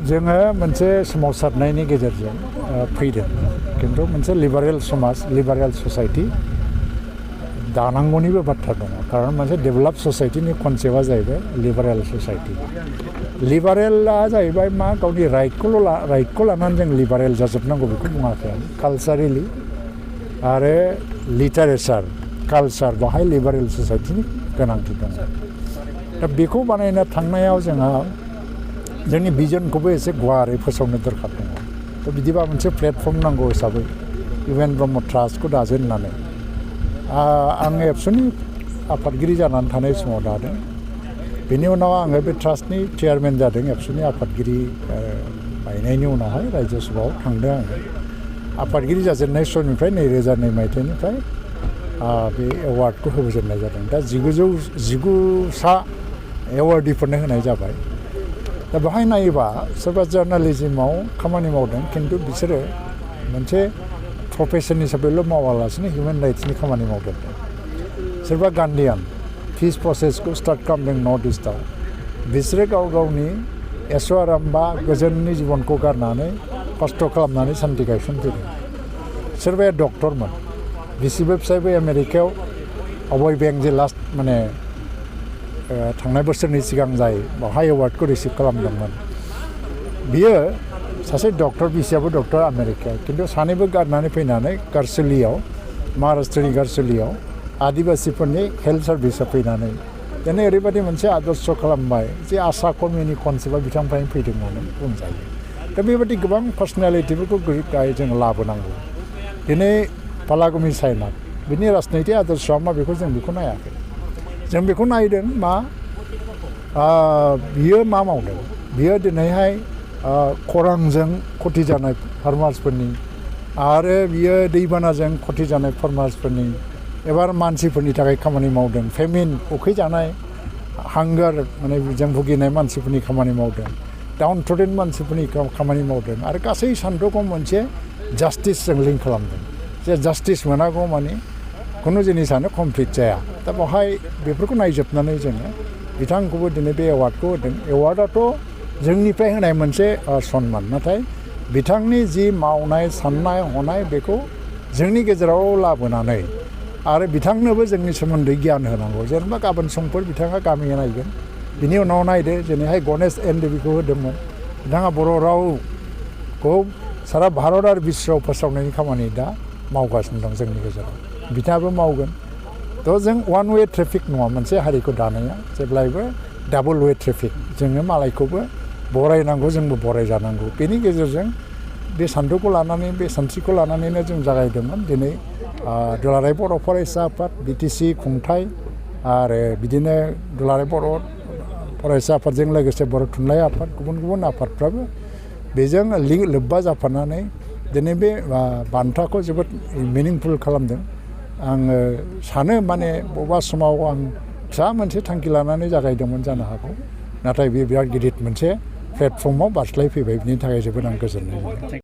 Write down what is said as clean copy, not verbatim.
जोङो मोनसे सोमावसारनायनि गेजेरजों फैदों खिन्थु मोनसे लिबारेल समाज लिबारेल ससाइटि दानांगौनिबो बाथ्रा दङ खारन मोनसे डेभेलप ससाइटिनि कनसेप्टआ जाहैबाय लिबारेल ससाइटि लिबारेलआ जाहैबाय मा गावनि राइटखौ लानानै जों लिबारेल जाजोबनांगौ बेखौ बुङाखै आं कालचारेलि आरो लिटारेचार कालचार बाहाय लिबारेल ससाइटिनि गोनांथि दङ दा बेखौ बानायनो थांनायाव जोंहा जोंनि भिजनखौबो एसे गुवारै फोसावनो दरखार दङ थ' बिदिबा मोनसे प्लेटफर्म नांगौ हिसाबै इउएन ब्रह्म ट्रास्टखौ दाजेननानै आं एबसुनि आफादगिरि जानानै थानाय समाव दादों बेनि उनाव आङो बे ट्रास्टनि चेयारमेन जादों एबसुनि आफादगिरि बायनायनि उनावहाय रायजो सभायाव थांदों आङो आफादगिरि जाजेननाय समनिफ्राय 2002 मायथाइनिफ्राय बे एवार्डखौ होजेननाय जादों दा 1919सा एवार्डीफोरनो होनाय जाबाय दा बेहाय नायोबा सोरबा जार्नालिज्मआव खामानि मावदों खिन्थु बिसोरो मोनसे प्रफेसन हिसाबैल' मावालासिनो हिउमेन राइट्सनि खामानि मावदों सोरबा गान्धीयान पिस प्रसेसखौ स्टार्ट खालामदों नर्थ इस्टआव बिसोरो गाव गावनि ऐश' आराम बा गोजोननि जिबनखौ गारनानै खस्थ' खालामनानै सान्थि गायसनफैदों सोरबाया डक्टरमोन बिसिबो फिसायबो आमेरिकायाव अभय बेंक जे लास्ट माने थांनाय बोसोरनि सिगां जायो बावहाय एवार्डखौ रिसिभ खालामदोंमोन बियो सासे डक्टर बिसियाबो डक्टर आमेरिका खिन्थु सानैबो गारनानै फैनानै गारसोलियाव महाराष्ट्रनि गारसोलियाव आदिबासिफोरनि हेल्थ सार्भिसआव फैनानै दिनै ओरैबायदि मोनसे आदर्श खालामबाय जे आशा कर्मीनि कनसेप्टआ बिथांनिफ्रायनो फैदों होननानै बुंजायो दा बेबायदि गोबां पार्सनेलिटिफोरखौ जों लाबोनांगौ दिनै पालागुमि सायनाथ बिनि राजनैतिक आदर्शआ मा बेखौ नायाखै जों बेखौ नायदों मा बियो मा मावदों बियो दिनैहाय खरांजों खथि जानाय फार्मार्सफोरनि आरो बियो दैबानाजों खथि जानाय फार्मार्सफोरनि एबार मानसिफोरनि थाखाय खामानि मावदों फेमिन उखैजानाय हांगार माने जों भुगिनाय मानसिफोरनि खामानि मावदों डाउन ट्रडेन मानसिफोरनि खामानि मावदों आरो गासै सानथौखौ मोनसे जास्टिसजों लिंक खालामदों जे जास्टिस मोनागौ माने खुनु जिनिसानो कमप्लिट जाया दा बेवहाय बेफोरखौ नायजोबनानै जोङो बिथांखौबो दिनै बे एवार्डखौ होदों एवार्डआथ' जोंनिफ्राय होनाय मोनसे सन्मान नाथाय बिथांनि जि मावनाय साननाय हनाय बेखौ जोंनि गेजेराव लाबोनानै आरो बिथांनोबो जोंनि सोमोन्दै गियान होनांगौ जेनेबा गाबोन समफोर बिथाङा गामि नायगोन बिनि उनाव नायदो दिनैहाय गणेश एन देबिखौ होदोंमोन बिथाङा बर' रावखौ सारा भारत आरो बिश्वआव फोसावनायनि खामानि दा मावगासिनो दं जोंनि गेजेराव बिथाङाबो मावगोन थ' जों वान वे ट्रेफिक नङा मोनसे हारिखौ दानाया जेब्लायबो डाबल वे ट्रेफिक जोङो मालायखौबो बरायनांगौ जोंबो बरायजानांगौ बेनि गेजेरजों बे सानथौखौ लानानै बे सानस्रिखौ लानानैनो जों जागायदोंमोन दिनै दुलाराय बर' फरायसा आफाद बिटिसि खुंथाय आरो बिदिनो दुलाराय बर' फरायसा आफादजों लोगोसे बर' थुनलाइ आफाद गुबुन आफादफ्राबो बेजों लोब्बा जाफानानै दिनै बे बान्थाखौ जोबोद मिनिंफुल खालामदों आङो सानो माने बबेबा समाव आं फिसा मोनसे थांखि लानानै जागायदोंमोन जानो हागौ नाथाय बे बिराद गिदिर मोनसे प्लेटफर्माव बारस्लायफैबाय बिनि थाखाय जोबोद आं गोजोननाय मोनो